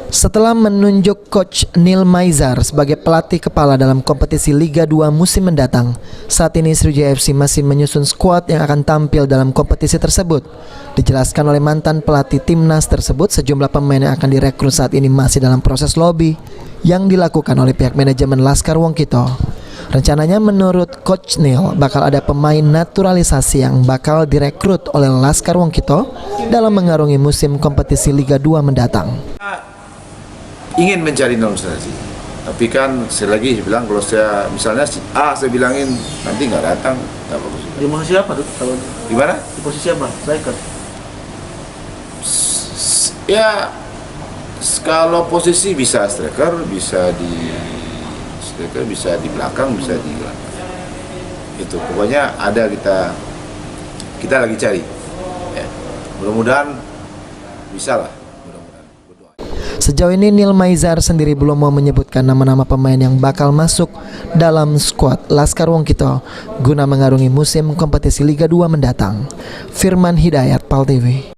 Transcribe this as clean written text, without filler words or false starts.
Setelah menunjuk Coach Neil Maizar sebagai pelatih kepala dalam kompetisi Liga 2 musim mendatang, saat ini Sriwijaya FC masih menyusun skuad yang akan tampil dalam kompetisi tersebut. Dijelaskan oleh mantan pelatih timnas tersebut, sejumlah pemain yang akan direkrut saat ini masih dalam proses lobby yang dilakukan oleh pihak manajemen Laskar Wongkito. Rencananya menurut Coach Neil bakal ada pemain naturalisasi yang bakal direkrut oleh Laskar Wongkito dalam mengarungi musim kompetisi Liga 2 mendatang. Ingin mencari naturalisasi, tapi kan sekali lagi bilang kalau saya misalnya si A saya bilangin nanti nggak datang, nggak bagus. Di posisi apa tuh? Gimana? Di posisi apa? Striker. Ya kalau posisi bisa striker, bisa di belakang, bisa di itu. Pokoknya ada kita lagi cari. Ya. Mudah-mudahan bisa lah. Sejauh ini Neil Maizar sendiri belum mau menyebutkan nama-nama pemain yang bakal masuk dalam skuad Laskar Wongkito guna mengarungi musim kompetisi Liga 2 mendatang. Firman Hidayat, PAL TV.